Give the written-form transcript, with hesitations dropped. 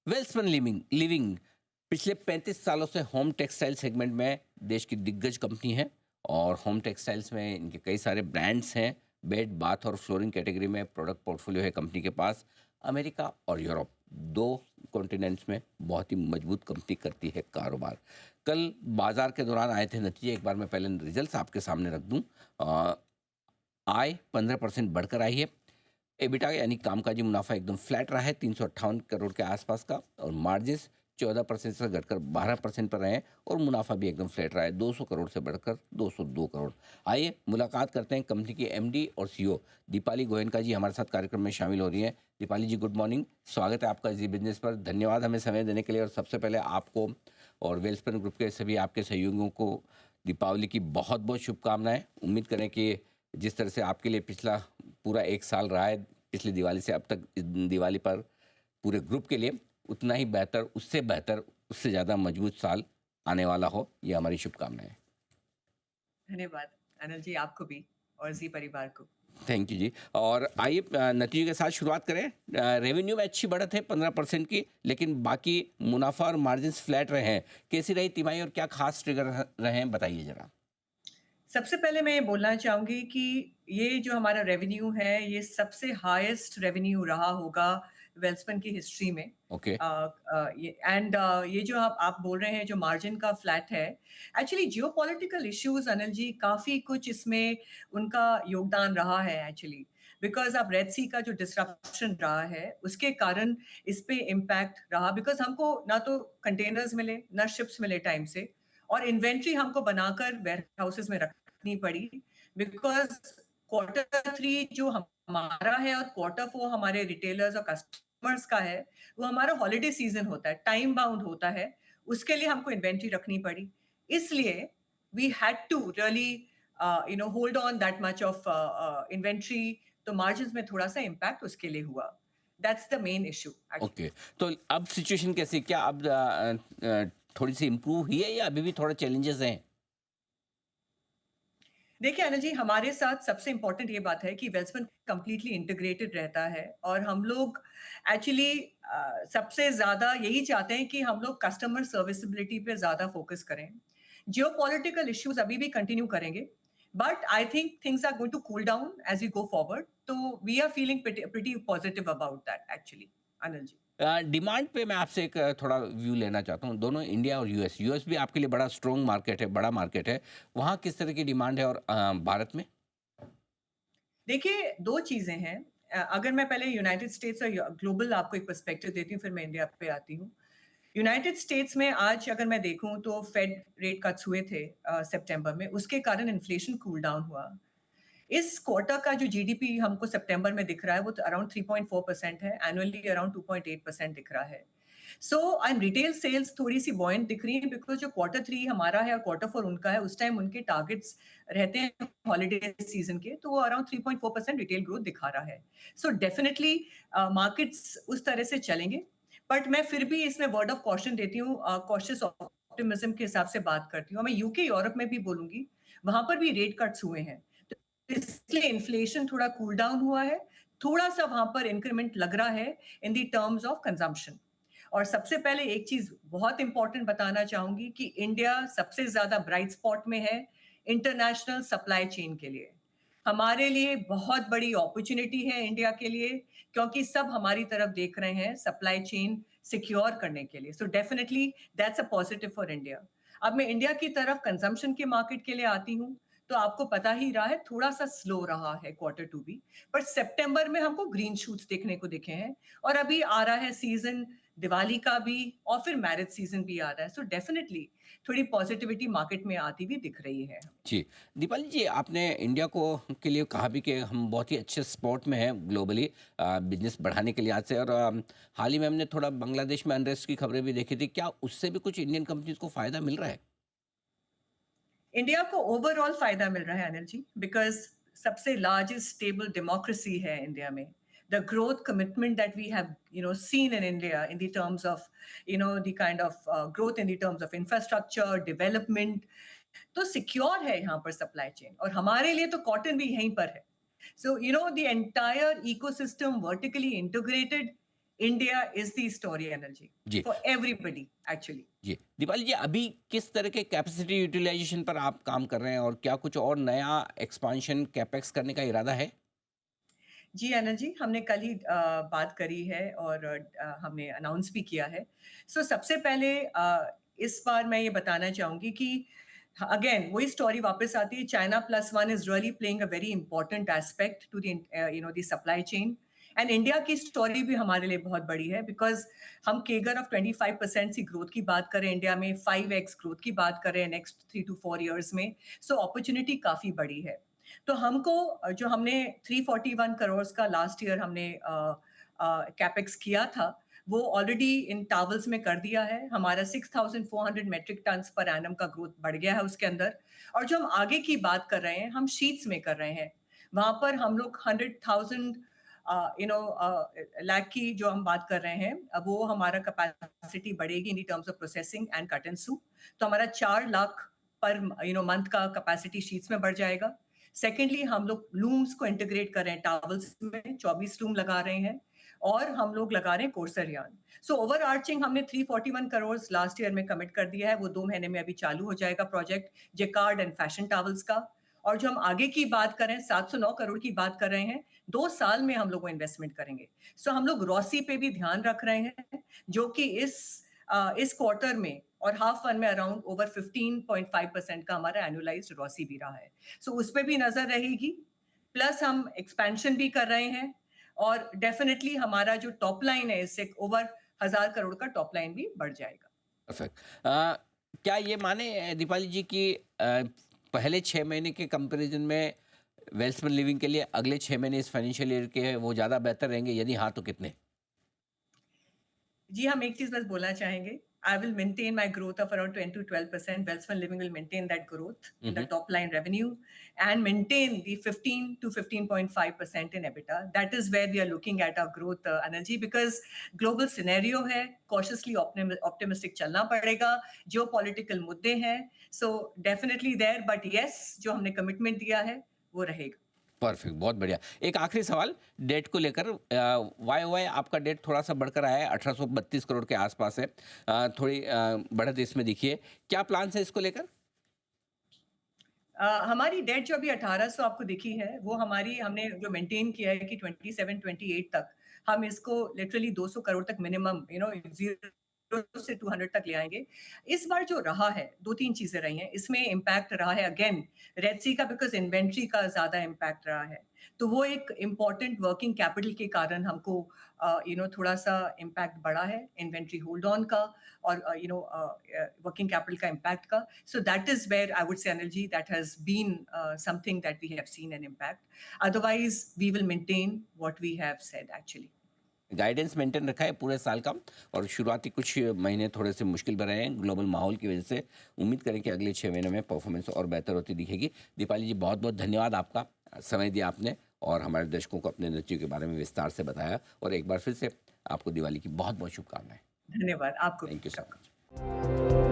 Welspun living living पिछले 35 सालों से होम टेक्सटाइल सेगमेंट में देश की दिग्गज कंपनी है। और होम टेक्सटाइल्स में इनके कई सारे ब्रांड्स हैं। बेड बाथ और फ्लोरिंग कैटेगरी में प्रोडक्ट पोर्टफोलियो है कंपनी के पास। अमेरिका और यूरोप, दो कॉन्टिनेंट्स में बहुत ही मजबूत कंपनी करती है कारोबार। कल बाजार के दौरान आए थे नतीजे, एक बार मैं पहले रिजल्ट्स आपके सामने रख दूं। आय 15% बढ़कर आई है। एबिटा यानी कामकाजी मुनाफा एकदम फ्लैट रहा है 358 करोड़ के आसपास का, और मार्जिन्स 14% से घटकर 12% पर रहे हैं, और मुनाफा भी एकदम फ्लैट रहा है 200 करोड़ से बढ़कर 202 करोड़। आइए मुलाकात करते हैं कंपनी की एमडी और सीईओ दीपाली गोयनका जी हमारे साथ कार्यक्रम में शामिल हो रही हैं। दीपाली जी, गुड मॉर्निंग, स्वागत है आपका जी बिजनेस पर। धन्यवाद हमें समय देने के लिए। और सबसे पहले आपको और वेल्सपन ग्रुप के सभी आपके सहयोगियों को दीपावली की बहुत बहुत शुभकामनाएं। उम्मीद करें कि जिस तरह से आपके लिए पिछला पूरा एक साल रहा है, पिछली दिवाली से अब तक इस दिवाली पर पूरे ग्रुप के लिए उतना ही बेहतर, उससे बेहतर, उससे ज़्यादा मजबूत साल आने वाला हो, ये हमारी शुभकामनाएं। धन्यवाद अनिल जी, आपको भी और जी परिवार को। थैंक यू जी। और आइए नतीजे के साथ शुरुआत करें। रेवेन्यू में अच्छी बढ़त है 15% की, लेकिन बाकी मुनाफा और मार्जिन्स फ्लैट रहे हैं। कैसी रही तिमाही और क्या खास ट्रिगर रहे हैं, बताइए जरा। सबसे पहले मैं ये बोलना चाहूँगी कि ये जो हमारा रेवेन्यू है, ये सबसे हाईएस्ट रेवेन्यू रहा होगा वेल्सपन की हिस्ट्री में। ओके। ये जो आप बोल रहे हैं जो मार्जिन का फ्लैट है, actually geopolitical issues Anil ji काफ़ी कुछ इसमें उनका योगदान रहा है एक्चुअली। बिकॉज़ अब रेड सी का जो डिसरप्शन रहा है, उसके कारण इस पे इम्पैक्ट रहा बिकॉज़ हमको ना तो कंटेनर्स मिले, ना शिप्स मिले टाइम से और इन्वेंट्री हमको बनाकर वेयरहाउसेज़ में रखनी पड़ी बिकॉज़ क्वार्टर 3 जो हमारा है और क्वार्टर 4 हमारे रिटेलर्स और कस्टमर्स का है, वो हमारा हॉलिडे सीज़न होता है, टाइम बाउंड होता है, उसके लिए हमको इन्वेंट्री रखनी पड़ी। इसलिए we had to really hold on that much of inventory, तो मार्जिन्स में थोड़ा-सा इम्पैक्ट उसके लिए हुआ। That's the main issue actually. Okay. तो अब सिचुएशन कैसी, क्या अब थोड़ी सी इम्प्रूव हुई है या अभी भी थोड़ा चैलेंजेस हैं? देखिए अनिल जी, हमारे साथ सबसे इम्पोर्टेंट ये बात है कि वेल्सपन कंप्लीटली इंटीग्रेटेड रहता है और हम लोग एक्चुअली सबसे ज़्यादा यही चाहते हैं कि हम लोग कस्टमर सर्विसिबिलिटी पे ज़्यादा फोकस करें। जियोपॉलिटिकल इश्यूज़ अभी भी कंटिन्यू करेंगे, but I think things are going to cool down as we go forward, तो we are feeling pretty positive about that actually, Anil ji. Demand पे मैं आपसे एक थोड़ा व्यू लेना चाहता हूँ। दोनों इंडिया और यूएस, यूएस भी आपके लिए बड़ा स्ट्रॉन्ग मार्केट है, बड़ा मार्केट है। वहाँ किस तरह की डिमांड है, और भारत में? देखिए, 2 चीज़ें हैं। अगर मैं पहले यूनाइटेड स्टेट्स और ग्लोबल आपको एक पर्सपेक्टिव देती हूँ, फिर मैं इंडिया पे आती हूँ। यूनाइटेड स्टेट्स में आज अगर मैं देखूँ तो फेड रेट कट्स हुए थे सितंबर में, उसके कारण इन्फ्लेशन कूल डाउन हुआ। इस क्वार्टर का जो जीडीपी हमको सितंबर में दिख रहा है, वो तो अराउंड 3.4% है, एनुअली अराउंड 2.8% दिख रहा है। सो रिटेल सेल्स थोड़ी-सी बुओयंट दिख रही है बिकॉज़ जो क्वार्टर 3 हमारा है और क्वार्टर 4 उनका है, उस टाइम उनके टारगेट्स रहते हैं हॉलिडे सीज़न के, तो वो अराउंड 3.4% रिटेल ग्रोथ दिखा रहा है। सो डेफिनिटली मार्केट्स उस तरह से चलेंगे, बट मैं फिर भी इसमें वर्ड ऑफ कॉशन देती हूँ, कॉशियस ऑप्टिमिज्म के हिसाब से बात करती हूँ। मैं यूके, यूरोप में भी बोलूँगी, वहाँ पर भी रेट कट्स हुए हैं। तो इसलिए इन्फ्लेशन थोड़ा कूल डाउन हुआ है, थोड़ा-सा वहाँ पर इंक्रीमेंट लग रहा है in the terms of consumption. और सबसे पहले एक चीज़ बहुत इम्पोर्टेंट बताना चाहूँगी कि इंडिया सबसे ज़्यादा ब्राइट स्पॉट में है इंटरनेशनल सप्लाई चेन के लिए। हमारे लिए बहुत बड़ी अपॉर्च्युनिटी है इंडिया के लिए क्योंकि सब हमारी तरफ देख रहे हैं सप्लाई चेन सिक्योर करने के लिए। So definitely that's a positive for India. अब मैं इंडिया की तरफ कंजम्पशन के मार्केट के लिए आती हूँ, तो आपको पता ही रहा है थोड़ा-सा स्लो रहा है क्वार्टर 2 भी। पर सितंबर में हमको ग्रीन शूट्स देखने को दिखे हैं और अभी आ रहा है सीज़न दिवाली का भी और फिर मैरिज सीज़न भी आ रहा है। सो डेफिनिटली थोड़ी पॉजिटिविटी मार्केट में आती हुई दिख रही है हमें। जी। दीपाली जी, आपने इंडिया को के लिए कहा भी कि हम बहुत ही अच्छे स्पॉट में हैं ग्लोबली बिजनेस बढ़ाने के लिहाज से। और हाल ही में हमने थोड़ा बांग्लादेश में अनरेस्ट की खबरें भी देखी थी। क्या उससे भी कुछ इंडियन कंपनीज को फ़ायदा मिल रहा है? इंडिया को ओवरऑल फ़ायदा मिल रहा है अनिल जी, बिकॉज़ सबसे लार्जेस्ट स्टेबल डेमोक्रेसी है इंडिया में। The growth commitment that we have, seen in India in the terms of, the kind of growth in the terms of infrastructure, development, तो सिक्योर है यहाँ पर सप्लाई चेन और हमारे लिए तो कॉटन भी यहीं पर है। So the entire ecosystem vertically integrated India is the story, energy जी for everybody actually. जी दीपाली जी, अभी किस तरह के कैपेसिटी यूटिलाइजेशन पर आप काम कर रहे हैं और क्या कुछ और नया एक्सपांशन कैपेक्स करने का इरादा है? जी, आनंद जी, हमने कल ही बात करी है और हमने अनाउंस भी किया है। सबसे पहले इस बार मैं ये बताना चाहूँगी कि अगेन वही स्टोरी वापस आती है, China plus one is really playing a very important aspect to the the supply chain and India की स्टोरी भी हमारे लिए बहुत बड़ी है बिकॉज़ हम केगर ऑफ 25% की ग्रोथ की बात करें इंडिया में, 5x ग्रोथ की बात करें नेक्स्ट 3 टू 4 इयर्स में, अपॉर्च्युनिटी काफ़ी बड़ी है। तो हमको जो हमने 341 करोड़ का लास्ट ईयर हमने कैपेक्स किया था, वो ऑलरेडी इन टावल्स में कर दिया है। हमारा 6,400 मेट्रिक टन्स पर एनम का ग्रोथ बढ़ गया है उसके अंदर। और जो हम आगे की बात कर रहे हैं, हम शीट्स में कर रहे हैं। वहाँ पर हम लोग 100,000 लाख की जो हम बात कर रहे हैं, वो हमारा कैपेसिटी बढ़ेगी in terms of processing and cut and soup. तो हमारा 4 लाख पर मंथ का कैपेसिटी शीट्स में बढ़ जाएगा। सेकेंडली, हम लोग लूम्स को इंटीग्रेट कर रहे हैं टावल्स में, 24 लूम लगा रहे हैं और हम लोग लगा रहे हैं कोर्सर यार्न। ओवर आर्चिंग हमने 341 करोड़ लास्ट ईयर में कमिट कर दिया है, वो 2 महीने में अभी चालू हो जाएगा project jacquard and fashion towels का। और जो हम आगे की बात करें, 709 करोड़ की बात कर रहे हैं, 2 साल में हम लोग इन्वेस्टमेंट करेंगे। हम लोग रॉसी पे भी ध्यान रख रहे हैं, जो कि इस क्वार्टर में और हाफ वन में अराउंड ओवर 15.5% का हमारा एनुअलाइज्ड रॉसी भी रहा है। उस पे भी नजर रहेगी। प्लस हम एक्सपेंशन भी कर रहे हैं और डेफिनेटली हमारा जो टॉप लाइन है, इससे ओवर 1,000 करोड़ का टॉप लाइन भी बढ़ जाएगा। परफेक्ट। क्या ये माने दीपाली जी कि पहले 6 महीने के कंपैरिजन में वेल्समन लिविंग के लिए अगले 6 महीने इस फाइनेंशियल ईयर के वो ज़्यादा बेहतर रहेंगे? यदि हाँ, तो कितने? जी, हम एक चीज़ बस बोलना चाहेंगे, I will maintain my growth of around 10 to 12%. Welspun Living will maintain that growth in the hmm. top line revenue and maintain the 15 to 15.5% in EBITDA. That is where we are looking at our growth, energy, because global scenario है, cautiously optimistic चलना पड़ेगा, geopolitical मुद्दे हैं, so definitely there, but yes, जो हमने commitment दिया है, वो रहेगा। परफेक्ट, बहुत बढ़िया। एक आखिरी सवाल डेट को लेकर, वाई वाई आपका डेट थोड़ा सा बढ़कर आया है, 1832 करोड़ के आसपास है। थोड़ी बढ़त इसमें दिखिए, क्या प्लान है इसको लेकर? हमारी डेट जो अभी 1800 आपको दिखी है, वो हमने जो मेंटेन किया है कि 27-28 तक हम इसको लिटरली 200 करोड़ तक मिनिमम, 0 से 200 तक ले आएंगे। इस बार जो रहा है, 2-3 चीजें रही हैं। इसमें इम्पैक्ट रहा है अगेन रेड सी का, बिकॉज इन्वेंट्री का ज्यादा इम्पैक्ट रहा है। तो वो एक इम्पॉर्टेंट वर्किंग कैपिटल के कारण हमको थोड़ा सा इम्पैक्ट बढ़ा है, इन्वेंट्री होल्ड ऑन का और working capital का impact का. So that is where I would say, Anilji, that has been something that we have seen an impact. Otherwise, we will maintain what we have said actually. Guidance maintain रखा है पूरे साल का, और शुरुआती कुछ महीने थोड़े से मुश्किल बन रहे हैं ग्लोबल माहौल की वजह से। उम्मीद करें कि अगले 6 महीने में परफॉर्मेंस और बेहतर होती दिखेगी। दीपाली जी, बहुत बहुत धन्यवाद, आपका समय दिया आपने और हमारे दर्शकों को अपने नृत्य के बारे में विस्तार से बताया। और एक बार फिर से आपको दिवाली की बहुत बहुत शुभकामनाएं। धन्यवाद आपको। Thank you so much.